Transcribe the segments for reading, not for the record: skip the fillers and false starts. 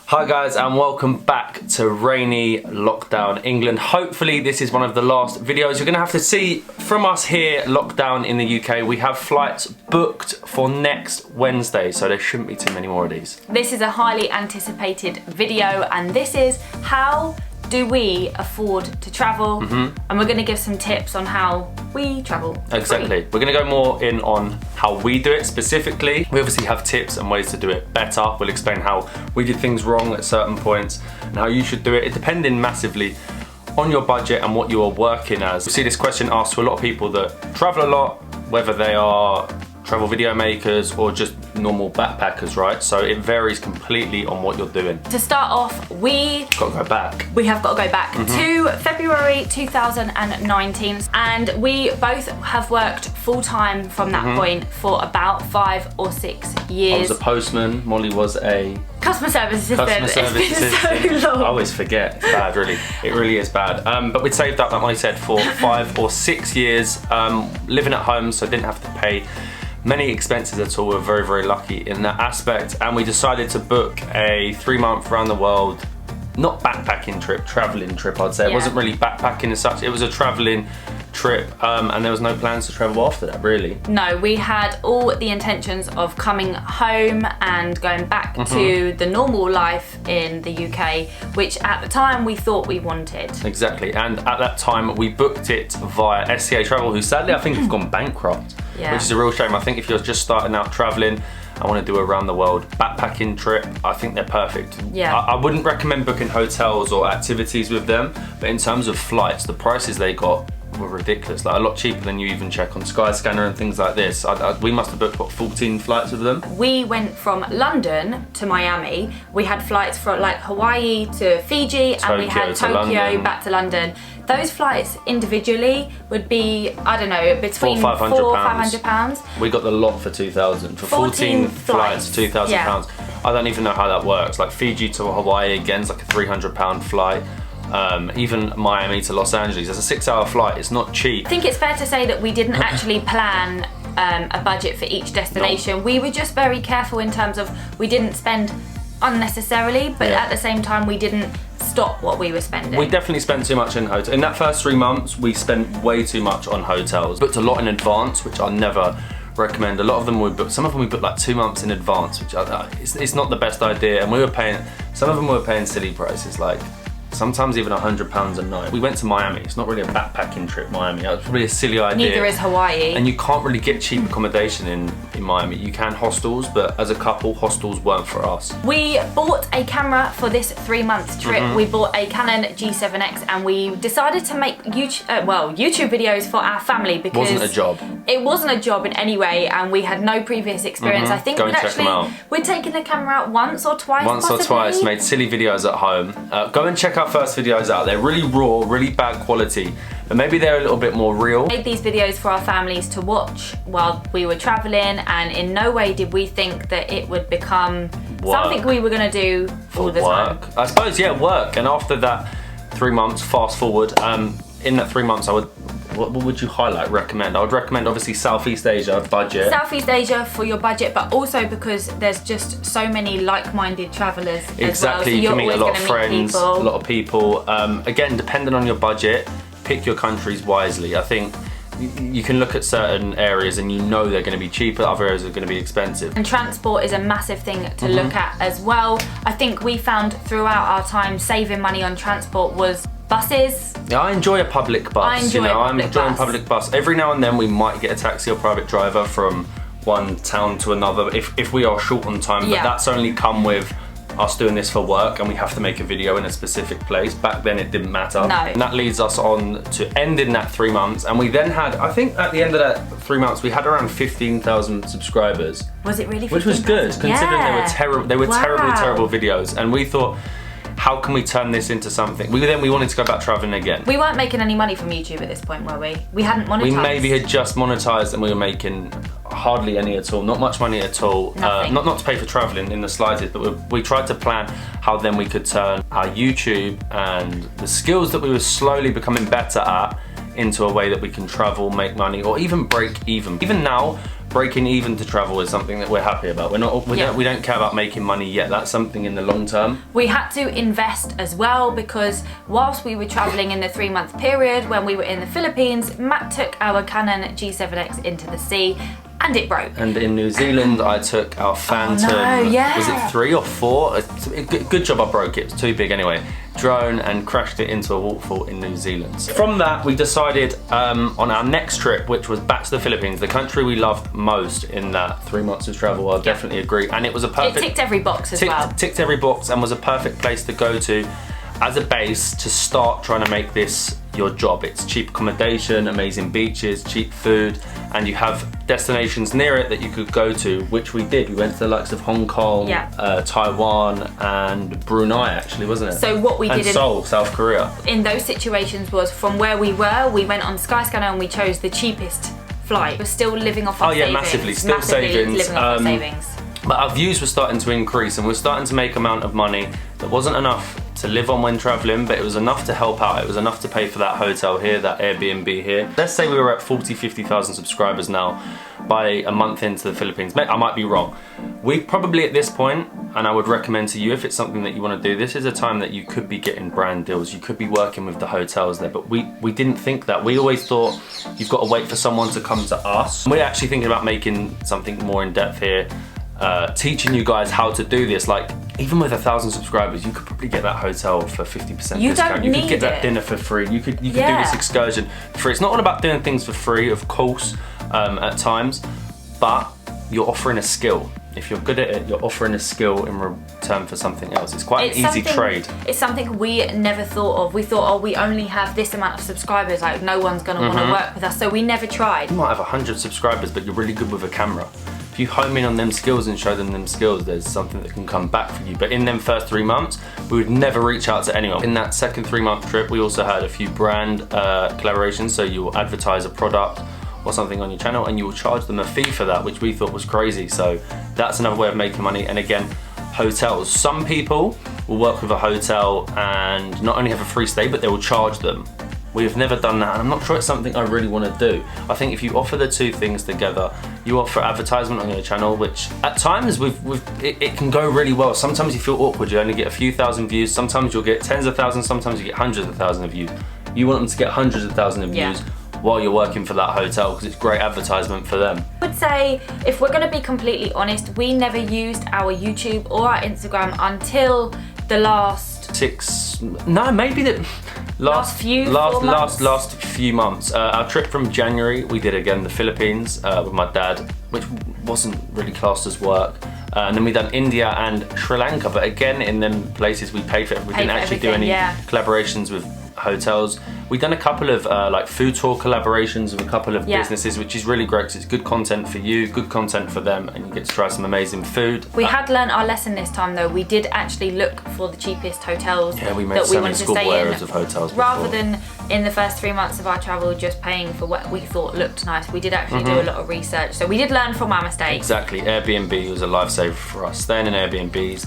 Hi guys, and welcome back to rainy lockdown England. Hopefully this is one of the last videos you're gonna have to see from us here lockdown in the UK. We have flights booked for next Wednesday, so there shouldn't be too many more of these. This is a highly anticipated video, and this is how do we afford to travel, and we're going to give some tips on how we travel. Exactly. We're going to go more in on how we do it specifically. We obviously have tips and ways to do it better. We'll explain how we did things wrong at certain points and how you should do it. It depending massively on your budget and what you are working as. We see this question asked to a lot of people that travel a lot, whether they are travel video makers or just normal backpackers, right? So it varies completely on what you're doing. To start off, we have got to go back to February 2019, and we both have worked full-time from that point for about 5 or 6 years. I was a postman, Molly was a customer service assistant. It's been so long. I always forget. It's bad, really. It really is bad. But we'd saved up, like Molly said, for 5 or 6 years, living at home, so I didn't have to pay many expenses at all. We're very, very lucky in that aspect, and we decided to book a 3-month round the world, not backpacking trip, traveling trip, I'd say. It wasn't really backpacking as such, it was a traveling trip, and there was no plans to travel after that, really. No, we had all the intentions of coming home and going back to the normal life in the UK, which at the time we thought we wanted. Exactly, and at that time we booked it via SCA Travel, who sadly I think have gone bankrupt, which is a real shame. I think if you're just starting out traveling, I want to do a around the world backpacking trip, I think they're perfect. I wouldn't recommend booking hotels or activities with them, but in terms of flights, the prices they got were ridiculous, like a lot cheaper than you even check on Skyscanner and things like this. We must have booked, what, 14 flights with them? We went from London to Miami. We had flights from like Hawaii to Fiji, and we had Tokyo back to London. Those flights individually would be, I don't know, between £400 or £500. We got the lot for 2,000. For 14 flights, £2,000. I don't even know how that works. Like Fiji to Hawaii, again, is like a £300 flight. Even Miami to Los Angeles, it's a 6-hour flight, it's not cheap. I think it's fair to say that we didn't actually plan a budget for each destination. We were just very careful in terms of we didn't spend unnecessarily, but at the same time we didn't stop what we were spending. We definitely spent too much in hotels. In that first 3 months, we spent way too much on hotels. Booked a lot in advance, which I never recommend. A lot of them we booked, some of them we booked like 2 months in advance, which it's not the best idea. And we were paying, some of them were paying silly prices, like sometimes even £100 a night. We went to Miami. It's not really a backpacking trip, Miami. It was probably a silly idea. Neither is Hawaii. And you can't really get cheap accommodation in Miami. You can hostels, but as a couple, hostels weren't for us. We bought a camera for this 3-month trip. We bought a Canon G7X, and we decided to make YouTube videos for our family because it wasn't a job. It wasn't a job in any way, and we had no previous experience. I think we'd taken the camera out once or twice. Once or twice, made silly videos at home. Go and check our first videos out. They're really raw, really bad quality, but maybe they're a little bit more real. We made these videos for our families to watch while we were traveling, and in no way did we think that it would become something we were going to do all the time. I suppose, work. And after that 3 months, fast forward, in that 3 months, what would you recommend? I would recommend obviously Southeast Asia, budget. Southeast Asia for your budget, but also because there's just so many like-minded travellers as well. Exactly, so you can meet a lot of friends, a lot of people. Again, depending on your budget, pick your countries wisely. I think you can look at certain areas and you know they're going to be cheaper, other areas are going to be expensive. And transport is a massive thing to look at as well. I think we found throughout our time saving money on transport was buses. Yeah, I enjoy a public bus. I'm enjoying public bus. Every now and then we might get a taxi or private driver from one town to another if we are short on time, but that's only come with us doing this for work and we have to make a video in a specific place. Back then it didn't matter. And that leads us on to ending that 3 months, and we then had, I think at the end of that 3 months, we had around 15,000 subscribers. Was it really 15,000? Which was good, considering they were terrible videos, and we thought, how can we turn this into something? We wanted to go back traveling again. We weren't making any money from YouTube at this point, were we? We hadn't monetized. We maybe had just monetized, and we were making hardly any at all, not much money at all. Not to pay for traveling in the slightest, but we tried to plan how then we could turn our YouTube and the skills that we were slowly becoming better at into a way that we can travel, make money, or even break even. Even now, breaking even to travel is something that we're happy about. We don't care about making money yet. That's something in the long term. We had to invest as well because whilst we were traveling in the 3-month period when we were in the Philippines, Matt took our Canon G7X into the sea and it broke. And in New Zealand, I took our Phantom, was it 3 or 4? Good job I broke it, it was too big anyway. Drone and crashed it into a waterfall in New Zealand. From that, we decided on our next trip, which was back to the Philippines, the country we loved most in that 3 months of travel, I'll definitely agree. And it was a perfect... It ticked every box as well. Ticked every box and was a perfect place to go to as a base to start trying to make this your job. It's cheap accommodation, amazing beaches, cheap food, and you have destinations near it that you could go to, which we did. We went to the likes of Hong Kong, Taiwan, and Brunei actually, wasn't it? So what we did in Seoul, South Korea. In those situations was from where we went on Skyscanner and we chose the cheapest flight. We're still living off our savings. Massively, still savings. Living off our savings. But our views were starting to increase and we're starting to make amount of money that wasn't enough to live on when traveling, but it was enough to help out. It was enough to pay for that hotel here, that Airbnb here. Let's say we were at 50,000 subscribers now by a month into the Philippines. I might be wrong. We probably at this point, and I would recommend to you if it's something that you want to do, this is a time that you could be getting brand deals. You could be working with the hotels there, but we didn't think that. We always thought you've got to wait for someone to come to us. We're actually thinking about making something more in depth here. Teaching you guys how to do this. Like even with 1,000 subscribers, you could probably get that hotel for 50% discount. You could get that dinner for free. You could do this excursion for free. It's not all about doing things for free, of course, at times, but you're offering a skill. If you're good at it, you're offering a skill in return for something else. It's quite an easy trade. It's something we never thought of. We thought, oh, we only have this amount of subscribers, like no one's gonna wanna work with us, so we never tried. You might have 100 subscribers, but you're really good with a camera. If you home in on them skills and show them skills, there's something that can come back for you. But in them first 3 months, we would never reach out to anyone. In that second 3-month trip, we also had a few brand collaborations. So you will advertise a product or something on your channel and you will charge them a fee for that, which we thought was crazy. So that's another way of making money. And again, hotels. Some people will work with a hotel and not only have a free stay, but they will charge them. We have never done that, and I'm not sure it's something I really want to do. I think if you offer the two things together, you offer advertisement on your channel, which at times it can go really well. Sometimes you feel awkward, you only get a few thousand views, sometimes you'll get tens of thousands, sometimes you get hundreds of thousands of views. You want them to get hundreds of thousands of views while you're working for that hotel because it's great advertisement for them. I would say, if we're going to be completely honest, we never used our YouTube or our Instagram until the last last few months. Our trip from January, we did again the Philippines with my dad, which wasn't really classed as work. And then we done India and Sri Lanka, but again in them places we paid for it. We didn't actually do any collaborations with hotels. We've done a couple of like food tour collaborations with a couple of businesses, which is really great because it's good content for you, good content for them, and you get to try some amazing food. We had learned our lesson this time though. We did actually look for the cheapest hotels that we wanted to stay in, of hotels rather than in the first 3 months of our travel just paying for what we thought looked nice. We did actually do a lot of research, so we did learn from our mistakes. Exactly. Airbnb was a lifesaver for us. Staying in Airbnbs,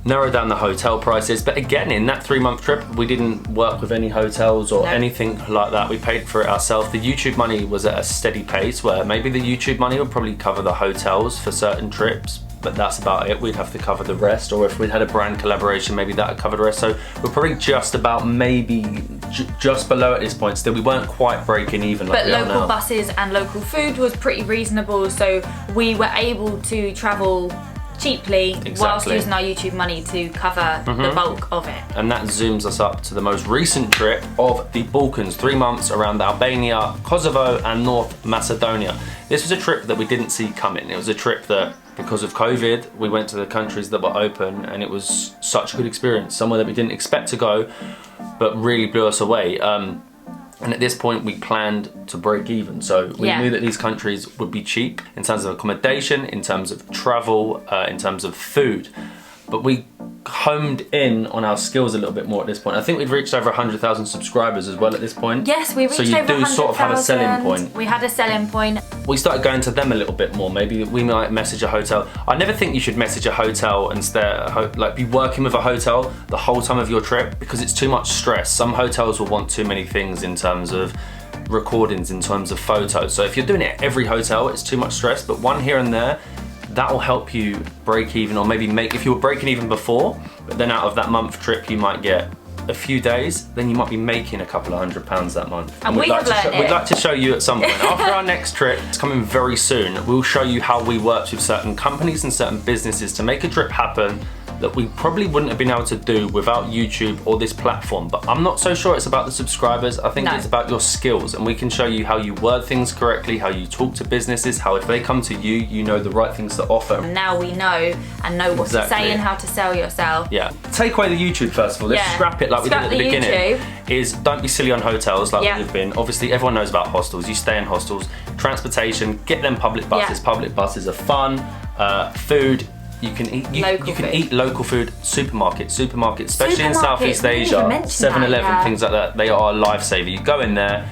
narrow down the hotel prices, but again in that 3-month trip we didn't work with any hotels or anything like that. We paid for it ourselves. The YouTube money was at a steady pace where maybe the YouTube money would probably cover the hotels for certain trips, but that's about it. We'd have to cover the rest, or if we'd had a brand collaboration, maybe that would cover the rest. So we're probably just about just below at this point. Still, we weren't quite breaking even like we are now. But local buses and local food was pretty reasonable, so we were able to travel cheaply whilst using our YouTube money to cover the bulk of it. And that zooms us up to the most recent trip of the Balkans, 3 months around Albania, Kosovo and North Macedonia. This was a trip that we didn't see coming. It was a trip that, because of COVID, we went to the countries that were open and it was such a good experience. Somewhere that we didn't expect to go, but really blew us away. And at this point we planned to break even. So we knew that these countries would be cheap in terms of accommodation, in terms of travel, in terms of food. But we homed in on our skills a little bit more at this point. I think we'd reached over 100,000 subscribers as well at this point. Yes, we reached over 100,000. So you do sort of have a selling point. We had a selling point. We started going to them a little bit more. Maybe we might message a hotel. I never think you should message a hotel and be working with a hotel the whole time of your trip because it's too much stress. Some hotels will want too many things in terms of recordings in terms of photos. So if you're doing it at every hotel, it's too much stress, but one here and there, that will help you break even, or maybe make, if you were breaking even before, but then out of that month trip you might get a few days, then you might be making a couple of £100 that month. And we'd like to show you at some point. After our next trip, it's coming very soon, we'll show you how we worked with certain companies and certain businesses to make a trip happen that we probably wouldn't have been able to do without YouTube or this platform. But I'm not so sure it's about the subscribers. I think it's about your skills, and we can show you how you word things correctly, how you talk to businesses, how if they come to you, you know the right things to offer. Now we know what to say and how to sell yourself. Yeah. Take away the YouTube first of all. Let's scrap it like we did at the beginning. Is don't be silly on hotels like we've been. Obviously everyone knows about hostels. You stay in hostels. Transportation, get them public buses. Public buses are fun. Food. You can eat local food. Supermarkets, especially in Southeast Asia, 7-Eleven, things like that. They are a lifesaver. You go in there,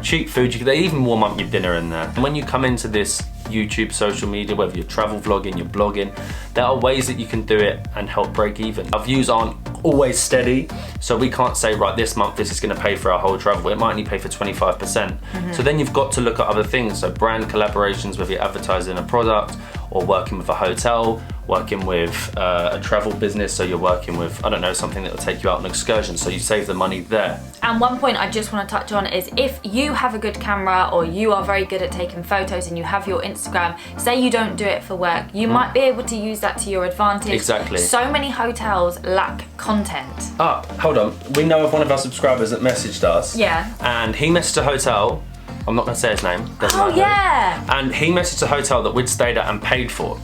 cheap food. They even warm up your dinner in there. And when you come into this YouTube, social media, whether you're travel vlogging, you're blogging, there are ways that you can do it and help break even. Our views aren't always steady, so we can't say, right, this month this is going to pay for our whole travel. It might only pay for 25%. So then you've got to look at other things. So brand collaborations, whether you're advertising a product or working with a hotel, working with a travel business, so you're working with, I don't know, something that will take you out on an excursion, so you save the money there. And one point I just want to touch on is if you have a good camera or you are very good at taking photos and you have your Instagram, say you don't do it for work, you might be able to use that to your advantage. Exactly. So many hotels lack content. Hold on. We know of one of our subscribers that messaged us. Yeah. And he messaged a hotel. I'm not going to say his name. Doesn't matter. Yeah. And he messaged a hotel that we'd stayed at and paid for.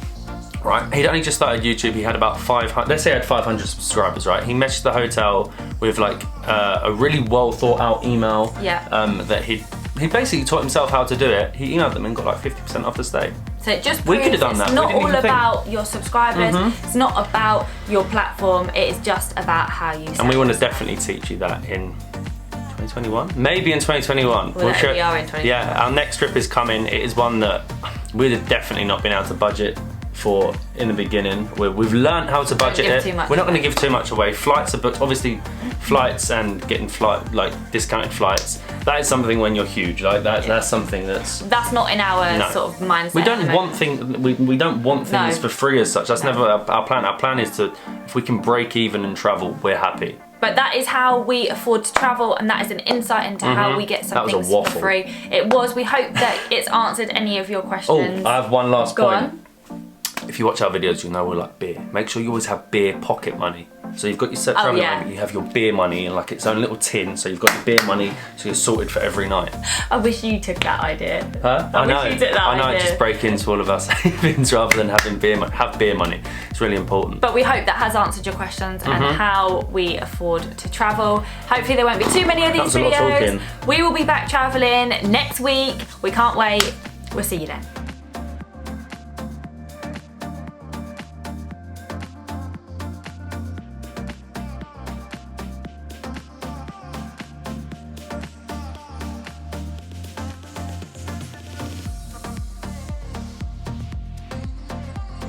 Right, he'd only just started YouTube. He had about 500. Let's say he had 500 subscribers. Right, he messaged the hotel with like a really well thought out email. Yeah. That he basically taught himself how to do it. He emailed them and got like 50% off the stay. So it just we could have done that. It's not all about your subscribers. It's not about your platform. It is just about how you. And we want to definitely teach you that in 2021. Maybe in 2021. We are in 2021. Yeah, our next trip is coming. It is one that we'd have definitely not been able to budget for in the beginning. We've learned how to budget it. We're not going to give too much away. Flights are booked. Obviously, flights and getting discounted flights. That is something when you're huge. Like that. That's something that's not in our sort of mindset. We don't want we don't want things for free as such. That's never our plan. Our plan is to, if we can break even and travel, we're happy. But that is how we afford to travel, and that is an insight into how we get some things for free. It was. We hope that it's answered any of your questions. Oh, I have one last point. On. If you watch our videos, you'll know we like beer. Make sure you always have beer pocket money. So you've got your set travel money, but you have your beer money in like its own little tin. So you've got your beer money, so you're sorted for every night. I wish you took that idea. Huh? I know. You took that idea. Just break into all of our savings rather than having beer money. Have beer money. It's really important. But we hope that has answered your questions and how we afford to travel. Hopefully there won't be too many of these videos. We will be back traveling next week. We can't wait. We'll see you then.